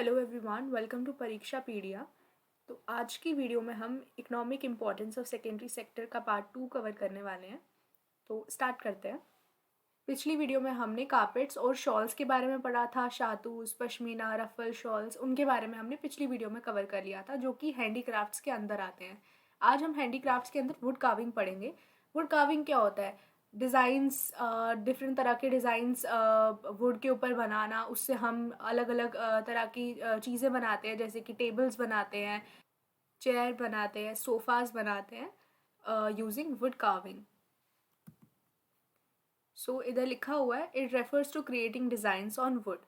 Hello everyone, welcome to परीक्षा पीडिया। तो आज की वीडियो में हम economic importance of secondary sector का पार्ट 2 कवर करने वाले हैं। तो स्टार्ट करते हैं। पिछली वीडियो में हमने कारपेट्स और शॉल्स के बारे में पढ़ा था। शातूस, पश्मीना, रफल शॉल्स, उनके बारे में हमने पिछली वीडियो में कवर कर लिया था, जो कि हैंडीक्राफ्ट्स के अंदर आते हैं। आज हम हैंडीक्राफ्ट्स के अंदर वुड कार्विंग पढ़ेंगे। वुड कार्विंग क्या होता है? डिज़ाइंस, डिफरेंट तरह के डिज़ाइंस वुड के ऊपर बनाना, उससे हम अलग अलग तरह की चीज़ें बनाते हैं, जैसे कि टेबल्स बनाते हैं, चेयर बनाते हैं, सोफ़ाज़ बनाते हैं यूजिंग वुड कार्विंग। सो इधर लिखा हुआ है, it refers to creating designs on wood.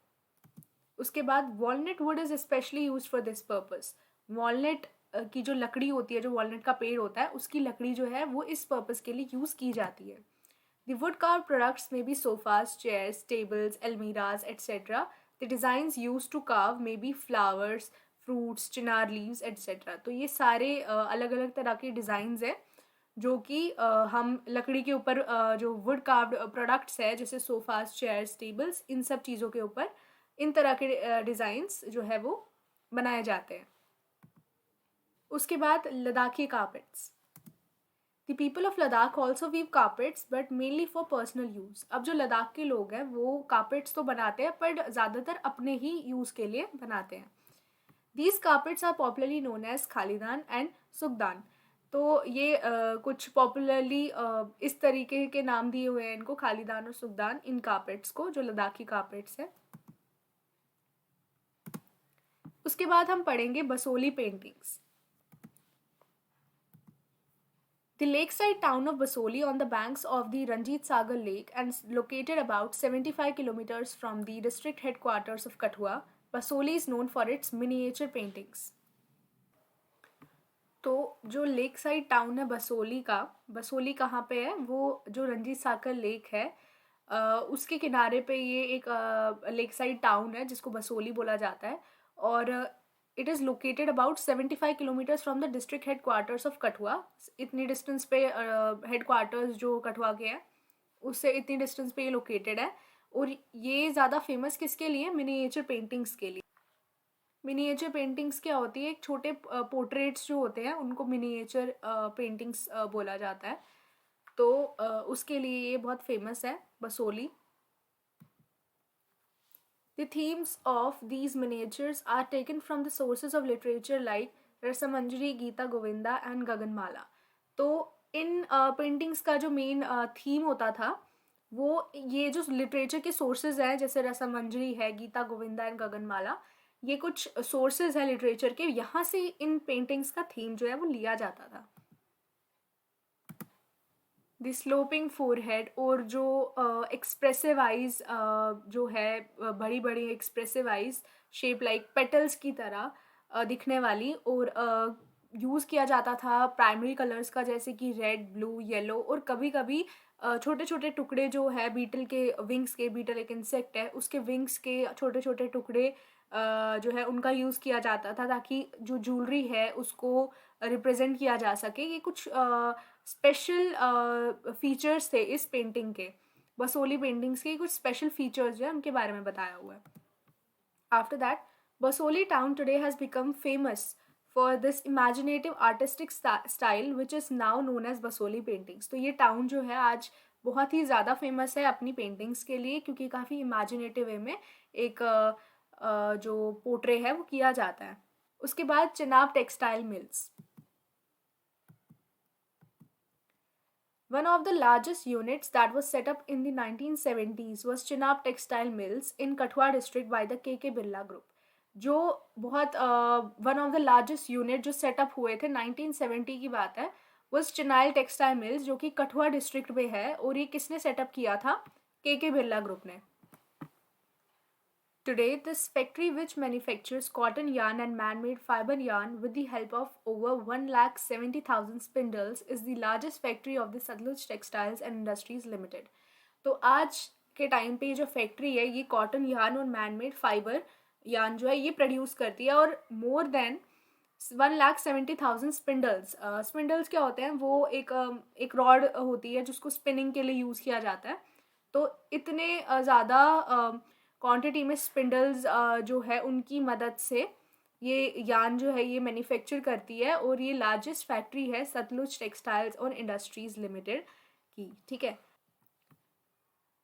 उसके बाद walnut wood is specially use for this purpose. Walnut की जो लकड़ी होती है, जो वॉलनट का पेड़ होता है, उसकी लकड़ी जो है वो इस पर्पस के लिए यूज़ की जाती है। The wood carved products may be sofas, chairs, tables, almirahs, etc. The designs used to carve may be flowers, fruits, chinar leaves, etc. तो ये सारे अलग अलग तरह के डिज़ाइंस हैं जो कि हम लकड़ी के ऊपर जो वुड कार्व्ड प्रोडक्ट्स है, जैसे सोफाज, चेयर्स, टेबल्स, इन सब चीज़ों के ऊपर इन तरह के डिज़ाइंस जो है वो बनाए जाते हैं। उसके बाद Ladakhi carpets. The people of Ladakh also weave carpets but mainly for personal use. अब जो लद्दाख के लोग हैं वो carpets तो बनाते हैं, पर ज़्यादातर अपने ही यूज़ के लिए बनाते हैं। These carpets are popularly known as खालिदान and सुगदान। तो ये कुछ पॉपुलरली इस तरीके के नाम दिए हुए हैं इनको, खालिदान और सुगदान, इन कार्पेट्स को, जो लद्दाखी कार्पेट्स हैं। उसके बाद हम पढ़ेंगे Basoli paintings. The lakeside town of Basoli on the banks of the Ranjit Sagar Lake and located about 75 kilometers from the district headquarters of Kathua, Basoli is known for its miniature paintings. तो जो lake side town है बसोली का, बसोली कहाँ पे है? वो जो Ranjit Sagar lake है उसके किनारे पे ये एक लेक साइड टाउन है जिसको बसोली बोला जाता है। और it is located about 75 kilometres from the district head quarters of Kathua. इतनी डिस्टेंस पे हेड क्वार्टर्स जो कठुआ के हैं उससे इतनी डिस्टेंस पे ये लोकेटेड है। और ये ज़्यादा फेमस किसके लिए? मिनिएचर पेंटिंग्स के लिए। मिनिएचर पेंटिंग्स क्या होती है? एक छोटे पोर्ट्रेट्स जो होते हैं उनको मिनिएचर पेंटिंग्स बोला जाता है। तो उसके लिए ये बहुत फेमस है Basoli. The themes of these miniatures are taken from the sources of literature like Rasamanjari, Gita Govinda and Gaganmala. तो इन पेंटिंग्स का जो मेन थीम होता था वो ये जो लिटरेचर के सोर्सेज हैं, जैसे रसमंजरी है, गीता गोविंदा एंड गगनमाला, ये कुछ सोर्सेज है लिटरेचर के, यहाँ से इन पेंटिंग्स का थीम जो है वो लिया जाता था। द स्लोपिंग फोरहेड, और जो एक्सप्रेसिव आइज जो है, बड़ी बड़ी expressive eyes, shape like petals की तरह दिखने वाली, और यूज़ किया जाता था प्राइमरी कलर्स का, जैसे कि रेड, ब्लू, येलो, और कभी कभी छोटे छोटे टुकड़े जो है बीटल के विंग्स के, बीटल एक इंसेक्ट है, उसके विंग्स के छोटे छोटे टुकड़े जो है उनका यूज़ किया जाता था, ताकि जो ज्वेलरी है उसको रिप्रेजेंट किया जा सके। ये कुछ स्पेशल फीचर्स थे इस पेंटिंग के, बसोली पेंटिंग्स के कुछ स्पेशल फीचर्स जो है उनके बारे में बताया हुआ है। After that, Basohli town today has become famous for this imaginative artistic style which is now known as Basohli paintings. तो ये टाउन जो है आज बहुत ही ज़्यादा फेमस है अपनी पेंटिंग्स के लिए, क्योंकि काफ़ी इमेजिनेटिव वे में एक जो पोर्ट्रे है वो किया जाता है। उसके बाद Chenab textile mills. One of the largest units that was set up in the 1970s was Chenab Textile Mills in Kathua district by the KK Birla Group. जो बहुत one of the largest unit जो setup हुए थे 1970 की बात है, was चिनाइल textile mills, जो कि कठुआ डिस्ट्रिक्ट में है। और ये किसने सेटअप किया था? KK बिरला ग्रुप ने। Today, this factory, which manufactures cotton yarn and man-made fiber yarn with the help of over 1,70,000 spindles, is the largest factory of the Satluj Textiles and Industries Limited. तो आज के time पे जो factory है ये cotton yarn और man-made fibre yarn जो है ये प्रोड्यूस करती है, और मोर देन 1,70,000 स्पिंडल्स। स्पिंडल्स क्या होते हैं? वो एक रॉड होती है जिसको स्पिनिंग के लिए यूज़ किया जाता है। तो इतने ज़्यादा क्वांटिटी में स्पिंडल्स जो है उनकी मदद से ये यार्न जो है ये मैन्युफैक्चर करती है, और ये लार्जेस्ट फैक्ट्री है सतलुज टेक्सटाइल्स और इंडस्ट्रीज लिमिटेड की, ठीक है।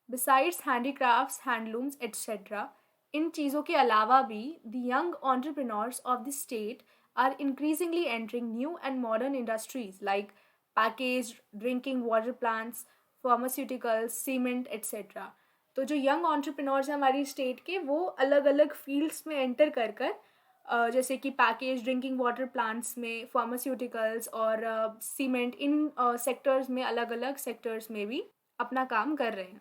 बिसाइड्स हैंडीक्राफ्ट्स, हैंडलूम्स एट्सेट्रा, इन चीज़ों के अलावा भी the young entrepreneurs of the state are increasingly entering new and modern industries like package drinking water plants, pharmaceuticals, cement etcetera. तो जो यंग एंटरप्रेन्योर्स हैं हमारी स्टेट के, वो अलग अलग फील्ड्स में एंटर कर कर जैसे कि पैकेज ड्रिंकिंग वाटर प्लांट्स में, फार्मास्यूटिकल्स और सीमेंट, इन सेक्टर्स में, अलग अलग सेक्टर्स में भी अपना काम कर रहे हैं।